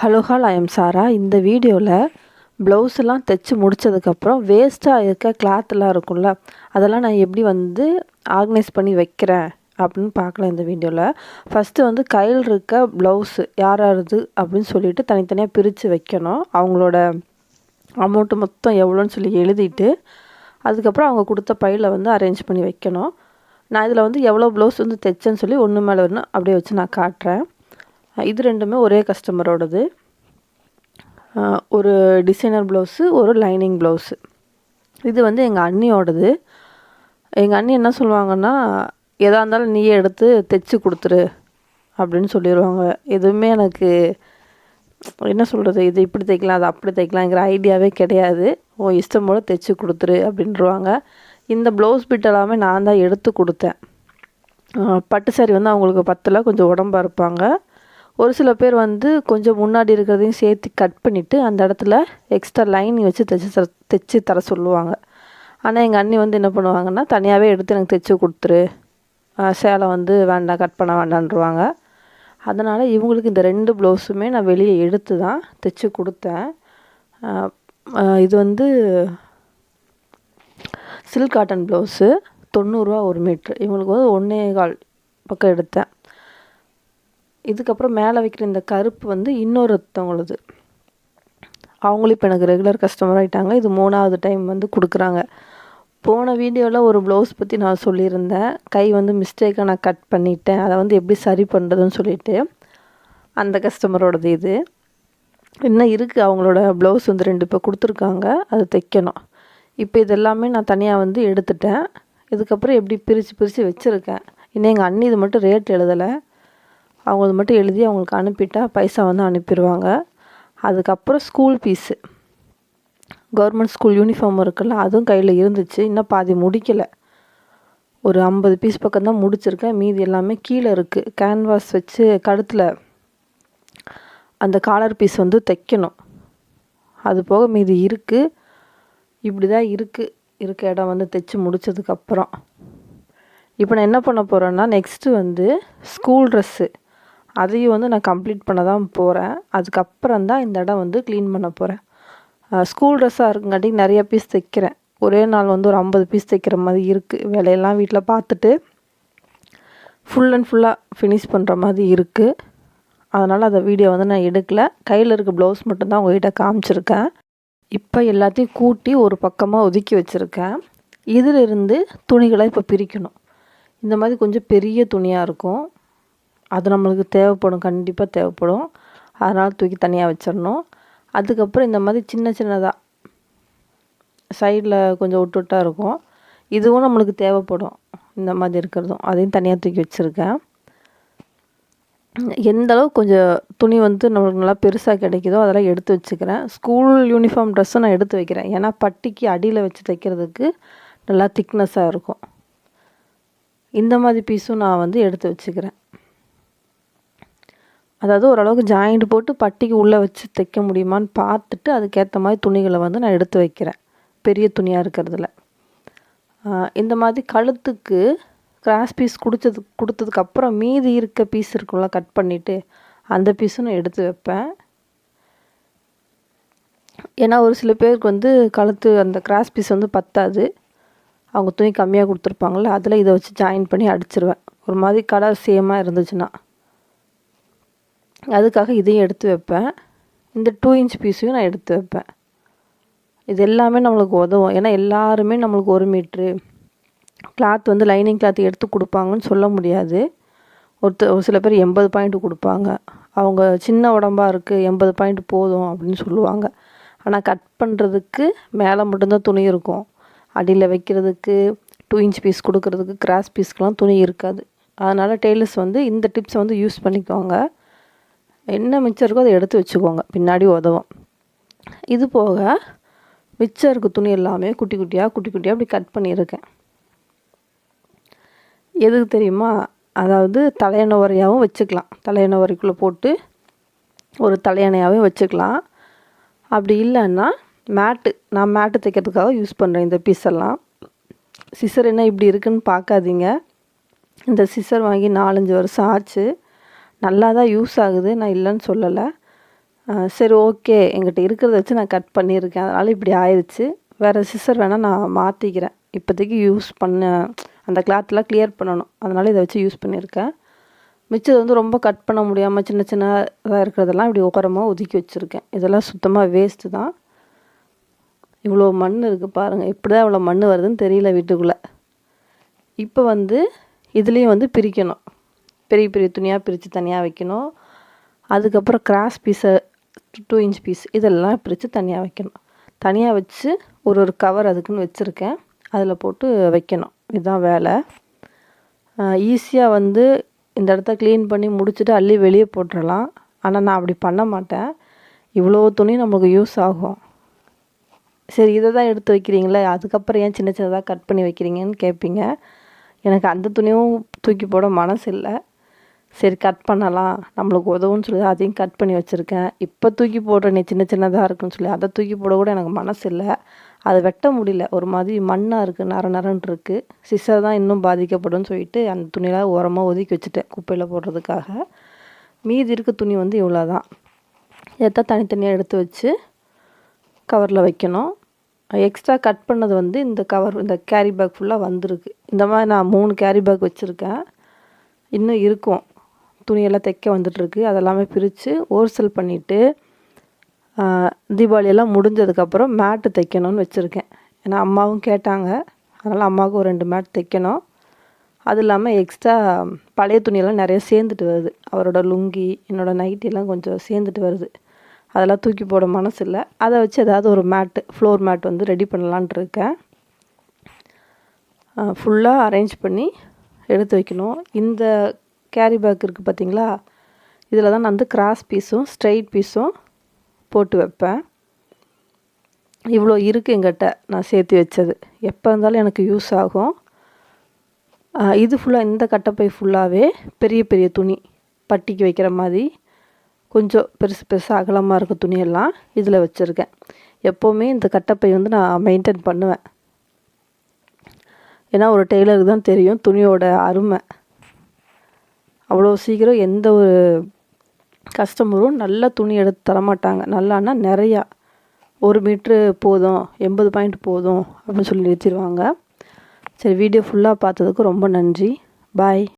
Hello I am சாரா. இந்த வீடியோவில் ப்ளவுஸ்லாம் தைச்சி முடித்ததுக்கப்புறம் வேஸ்ட்டாக இருக்க கிளாத்லாம் இருக்கும்ல, அதெல்லாம் நான் எப்படி ஆர்கனைஸ் பண்ணி வைக்கிறேன் அப்படின்னு பார்க்கலாம் இந்த வீடியோவில். ஃபஸ்ட்டு கையில் இருக்க ப்ளவுஸு யாராவது அப்படின்னு சொல்லிட்டு தனித்தனியாக பிரித்து வைக்கணும். அவங்களோட அமௌண்ட்டு மொத்தம் எவ்வளோன்னு சொல்லி எழுதிட்டு அதுக்கப்புறம் அவங்க கொடுத்த பையில் அரேஞ்ச் பண்ணி வைக்கணும். நான் இதில் எவ்வளோ ப்ளவுஸ் தைச்சேன்னு சொல்லி ஒன்று மேலே ஒன்று அப்படியே வச்சு நான் காட்டுறேன். இது ரெண்டுமே ஒரே கஸ்டமரோடது. ஒரு டிசைனர் ப்ளவுஸு, ஒரு லைனிங் ப்ளவுஸு. இது எங்கள் அண்ணியோடது. எங்கள் அண்ணி என்ன சொல்லுவாங்கன்னா, எதாக இருந்தாலும் நீயே எடுத்து தைச்சி கொடுத்துரு அப்படின்னு சொல்லிடுவாங்க. எதுவுமே எனக்கு என்ன சொல்கிறது, இது இப்படி தைக்கலாம் அது அப்படி தைக்கலாங்கிற ஐடியாவே கிடையாது. இஷ்டம் போல் தைச்சி கொடுத்துரு அப்படின்ருவாங்க. இந்த ப்ளவுஸ் பிட் எல்லாமே நான் தான் எடுத்து கொடுத்தேன். பட்டு சாரி அவங்களுக்கு பத்தில் கொஞ்சம் உடம்பாக இருப்பாங்க. ஒரு சில பேர் கொஞ்சம் முன்னாடி இருக்கிறதையும் சேர்த்து கட் பண்ணிவிட்டு அந்த இடத்துல எக்ஸ்ட்ரா லைனிங் வச்சு தைச்சி தர சொல்லுவாங்க. ஆனால் எங்கள் அண்ணி என்ன பண்ணுவாங்கன்னா, தனியாகவே எடுத்து எனக்கு தைச்சி கொடுத்துரு, சேலை வேண்டாம் கட் பண்ண வேண்டான்ருவாங்க. அதனால் இவங்களுக்கு இந்த 2 ப்ளவுஸுமே நான் வெளியே எடுத்து தான் தைச்சி கொடுத்தேன். இது சில்க் காட்டன் ப்ளவுஸு 90 ரூபா ஒரு மீட்ரு. இவங்களுக்கு 1.25 பக்கம் எடுத்தேன். இதுக்கப்புறம் மேலே வைக்கிற இந்த கருப்பு இன்னொருத்தவங்களது. அவங்களும் இப்போ எனக்கு ரெகுலர் கஸ்டமர் ஆகிட்டாங்க. இது 3வது டைம் கொடுக்குறாங்க. போன வீடியோவில் ஒரு ப்ளவுஸ் பற்றி நான் சொல்லியிருந்தேன். கை மிஸ்டேக்காக நான் கட் பண்ணிட்டேன், அதை எப்படி சரி பண்ணுறதுன்னு சொல்லிட்டு. அந்த கஸ்டமரோடது இது. இன்னும் இருக்குது அவங்களோட ப்ளவுஸ் 2 இப்போ கொடுத்துருக்காங்க, அது தைக்கணும். இப்போ இது எல்லாமே நான் தனியாக எடுத்துட்டேன். இதுக்கப்புறம் எப்படி பிரித்து வச்சுருக்கேன். இன்னும் எங்கள் அண்ணி இது மட்டும் ரேட் எழுதலை. அவங்களது மட்டும் எழுதி அவங்களுக்கு அனுப்பிட்டா பைசா அனுப்பிடுவாங்க. அதுக்கப்புறம் school fees, government school uniform இருக்குல்ல, அதுவும் கையில் இருந்துச்சு. இன்னும் பாதி முடிக்கலை. ஒரு 50 பீஸ் பக்கம் தான் முடிச்சிருக்கேன். மீதி எல்லாமே கீழே இருக்குது. கேன்வாஸ் வச்சு கழுத்தில் அந்த காலர் பீஸ் தைக்கணும். அது போக மீதி இருக்குது. இப்படி தான் இருக்க இடம் தைச்சி முடித்ததுக்கப்புறம் இப்போ நான் என்ன பண்ண போகிறேன்னா, நெக்ஸ்ட்டு ஸ்கூல் ட்ரெஸ்ஸு அதையும் நான் கம்ப்ளீட் பண்ண தான் போகிறேன். அதுக்கப்புறம் தான் இந்த இடம் க்ளீன் பண்ண போகிறேன். ஸ்கூல் ட்ரெஸ்ஸாக இருக்குங்காட்டி நிறைய பீஸ் தைக்கிறேன். ஒரே நாள் ஒரு 50 பீஸ் தைக்கிற மாதிரி இருக்குது. வேலையெல்லாம் வீட்டில் பார்த்துட்டு ஃபுல் அண்ட் ஃபுல்லாக ஃபினிஷ் பண்ணுற மாதிரி இருக்குது. அதனால் அந்த வீடியோ நான் எடுக்கலை. கையில் இருக்க ப்ளவுஸ் மட்டும்தான் உங்கள்கிட்ட காமிச்சிருக்கேன். இப்போ எல்லாத்தையும் கூட்டி ஒரு பக்கமாக ஒதுக்கி வச்சுருக்கேன். இதிலிருந்து துணிகளை இப்போ பிரிக்கணும். இந்த மாதிரி கொஞ்சம் பெரிய துணியாக இருக்கும், அது நம்மளுக்கு தேவைப்படும், கண்டிப்பாக தேவைப்படும். அதனால் தூக்கி தனியாக வச்சிடணும். அதுக்கப்புறம் இந்த மாதிரி சின்ன சின்னதாக சைடில் கொஞ்சம் விட்டுவிட்டா இருக்கும், இதுவும் நம்மளுக்கு தேவைப்படும். இந்த மாதிரி இருக்கிறதும் அதையும் தனியாக தூக்கி வச்சுருக்கேன். எந்த அளவுக்கு கொஞ்சம் துணி நம்மளுக்கு நல்லா பெருசாக கிடைக்குதோ அதெல்லாம் எடுத்து வச்சுக்கிறேன். ஸ்கூல் யூனிஃபார்ம் ட்ரெஸ்ஸும் நான் எடுத்து வைக்கிறேன். ஏன்னா பட்டிக்கு அடியில் வச்சு தைக்கிறதுக்கு நல்லா திக்னஸாக இருக்கும். இந்த மாதிரி பீஸும் நான் எடுத்து வச்சுக்கிறேன். அதாவது ஓரளவுக்கு ஜாயிண்ட் போட்டு பட்டிக்கு உள்ளே வச்சு தைக்க முடியுமான்னு பார்த்துட்டு அதுக்கேற்ற மாதிரி துணிகளை நான் எடுத்து வைக்கிறேன், பெரிய துணியாக இருக்கிறதுல. இந்த மாதிரி கழுத்துக்கு கிராஸ் பீஸ் கொடுத்ததுக்கப்புறம் மீதி இருக்க பீஸ் இருக்கும்ல, கட் பண்ணிவிட்டு அந்த பீஸும் நான் எடுத்து வைப்பேன். ஏன்னா ஒரு சில பேருக்கு கழுத்து அந்த கிராஸ் பீஸ் பத்தாது. அவங்க துணி கம்மியாக கொடுத்துருப்பாங்கள, அதில் இதை வச்சு ஜாயின் பண்ணி அடிச்சிருவேன். ஒரு மாதிரி கலர் சேமாக இருந்துச்சுன்னா அதுக்காக இதையும் எடுத்து வைப்பேன். இந்த 2 இன்ச் பீஸையும் நான் எடுத்து வைப்பேன். இது எல்லாமே நம்மளுக்கு உதவும். ஏன்னா எல்லாருமே நம்மளுக்கு 1 மீட்ரு கிளாத் லைனிங் கிளாத் எடுத்து கொடுப்பாங்கன்னு சொல்ல முடியாது. ஒரு சில பேர் 80 பாயிண்ட் கொடுப்பாங்க. அவங்க சின்ன உடம்பாக இருக்குது, 80 பாயிண்ட் போதும் அப்படின்னு சொல்லுவாங்க. ஆனால் கட் பண்ணுறதுக்கு மேலே மட்டும்தான் துணி இருக்கும். அடியில் வைக்கிறதுக்கு 2 இன்ச் பீஸ் கொடுக்கறதுக்கு கிராஸ் பீஸ்க்கெலாம் துணி இருக்காது. அதனால் டெய்லர்ஸ் இந்த டிப்ஸை யூஸ் பண்ணிக்கோங்க. என்ன மிச்சம் இருக்கோ அதை எடுத்து வச்சுக்கோங்க, பின்னாடி உதவும். இது போக மிச்சம் இருக்க துணி எல்லாமே குட்டி குட்டியாக அப்படி கட் பண்ணியிருக்கேன். எதுக்கு தெரியுமா? அதாவது தலையணை உரையாகவும் வச்சுக்கலாம். தலையணை உரைக்குள்ளே போட்டு ஒரு தலையணையாகவும் வச்சுக்கலாம். அப்படி இல்லைன்னா நான் மேட்டு தைக்கிறதுக்காக யூஸ் பண்ணுறேன் இந்த பீஸெல்லாம். சிசர் என்ன இப்படி இருக்குன்னு பார்க்காதீங்க. இந்த சிசர் வாங்கி 4-5 வருஷம் ஆச்சு. நல்லா தான் யூஸ் ஆகுது, நான் இல்லைன்னு சொல்லலை. சரி ஓகே, என்கிட்ட இருக்கிறத வச்சு நான் கட் பண்ணியிருக்கேன், அதனால் இப்படி ஆயிடுச்சு. வேறு சிசர் வேணால் நான் மாற்றிக்கிறேன். இப்போதைக்கு யூஸ் பண்ண அந்த கிளாத்லாம் கிளியர் பண்ணணும், அதனால் இதை வச்சு யூஸ் பண்ணியிருக்கேன். மிச்சது வந்து ரொம்ப கட் பண்ண முடியாமல் சின்ன சின்னதாக இருக்கிறதெல்லாம் இப்படி ஓரமாக ஒதுக்கி வச்சுருக்கேன். இதெல்லாம் சுத்தமாக வேஸ்ட்டு தான். இவ்வளோ மண் இருக்குது பாருங்கள், எப்படி தான் இவ்வளோ மண் வருதுன்னு தெரியல வீட்டுக்குள்ளே. இப்போ வந்து இதுலேயும் வந்து பிரிக்கணும், பெரிய பெரிய துணியாக பிரித்து தனியாக வைக்கணும். அதுக்கப்புறம் கிராஸ் பீஸை 2 இன்ச் பீஸ் இதெல்லாம் பிரித்து தனியாக வைக்கணும். தனியாக வச்சு ஒரு கவர் அதுக்குன்னு வச்சுருக்கேன், அதில் போட்டு வைக்கணும். இதுதான் வேலை. ஈஸியாக வந்து இந்த இடத்த க்ளீன் பண்ணி முடிச்சுட்டு அள்ளி வெளியே போட்டுடலாம். ஆனால் நான் அப்படி பண்ண மாட்டேன். இவ்வளோ துணி நமக்கு யூஸ் ஆகும். சரி இதை தான் எடுத்து வைக்கிறீங்களே, அதுக்கப்புறம் ஏன் சின்ன சின்னதாக கட் பண்ணி வைக்கிறீங்கன்னு கேட்பீங்க. எனக்கு அந்த துணியும் தூக்கி போட மனசு இல்லை. சரி கட் பண்ணலாம், நம்மளுக்கு உதவுன்னு சொல்லி அதையும் கட் பண்ணி வச்சுருக்கேன். இப்போ தூக்கி போடுற நீ சின்ன சின்னதாக இருக்குன்னு சொல்லி அதை தூக்கி போட கூட எனக்கு மனசு இல்லை. அதை வெட்ட முடியல, ஒரு மாதிரி மண்ணாக இருக்குது, நரன்னு இருக்குது. சிசர் தான் இன்னும் பாதிக்கப்படும்னு சொல்லிட்டு அந்த துணியெலாம் ஓரமாக ஒதுக்கி வச்சுட்டேன் குப்பையில் போடுறதுக்காக. மீதி இருக்க துணி வந்து இவ்வளோ தான். இதைத்தான் தனித்தனியாக எடுத்து வச்சு கவரில் வைக்கணும். எக்ஸ்ட்ரா கட் பண்ணது வந்து இந்த கவர், இந்த கேரி பேக் ஃபுல்லாக வந்திருக்கு. இந்த மாதிரி நான் 3 கேரி பேக் வச்சுருக்கேன், இன்னும் இருக்கும். துணியெல்லாம் தைக்க வந்துட்டுருக்கு. அதெல்லாமே பிரித்து ஹோல்சேல் பண்ணிவிட்டு தீபாவளியெல்லாம் முடிஞ்சதுக்கப்புறம் மேட்டு தைக்கணும்னு வச்சுருக்கேன். ஏன்னா அம்மாவும் கேட்டாங்க, அதனால் அம்மாவுக்கு ஒரு 2 மேட் தைக்கணும். அது இல்லாமல் எக்ஸ்ட்ரா பழைய துணியெல்லாம் நிறைய சேர்ந்துட்டு வருது. அவரோட லுங்கி, என்னோடய நைட்டிலாம் கொஞ்சம் சேர்ந்துட்டு வருது. அதெல்லாம் தூக்கி போட மனசு இல்லை. அதை வச்சு ஏதாவது ஒரு மேட்டு, ஃப்ளோர் மேட் வந்து ரெடி பண்ணலான்ட்டு இருக்கேன். ஃபுல்லாக அரேஞ்ச் பண்ணி எடுத்து வைக்கணும். இந்த கேரி பேக் இருக்குது பார்த்தீங்களா, இதில் தான் நான் வந்து கிராஸ் பீஸும் ஸ்ட்ரைட் பீஸும் போட்டு வைப்பேன். இவ்வளோ இருக்குது எங்கிட்ட நான் சேர்த்து வச்சது, எப்போ இருந்தாலும் எனக்கு யூஸ் ஆகும். இது ஃபுல்லாக, இந்த கட்டைப்பை ஃபுல்லாகவே பெரிய பெரிய துணி பட்டிக்கு வைக்கிற மாதிரி கொஞ்சம் பெருசு பெருசாக அகலமாக இருக்க துணியெல்லாம் இதில் வச்சுருக்கேன். எப்போவுமே இந்த கட்டைப்பை வந்து நான் மெயின்டைன் பண்ணுவேன். ஏன்னா ஒரு டெய்லருக்கு தான் தெரியும் துணியோட அருமை. அவ்வளோ சீக்கிரம் எந்த ஒரு கஸ்டமரும் நல்ல துணி எடுத்து தரமாட்டாங்க. நல்லான்னா நிறையா, 1 மீட்ரு போதும், 80 பாயிண்ட் போதும் அப்படின்னு சொல்லி நிறுத்திடுவாங்க. சரி, வீடியோ ஃபுல்லாக பார்த்ததுக்கு ரொம்ப நன்றி. பாய்.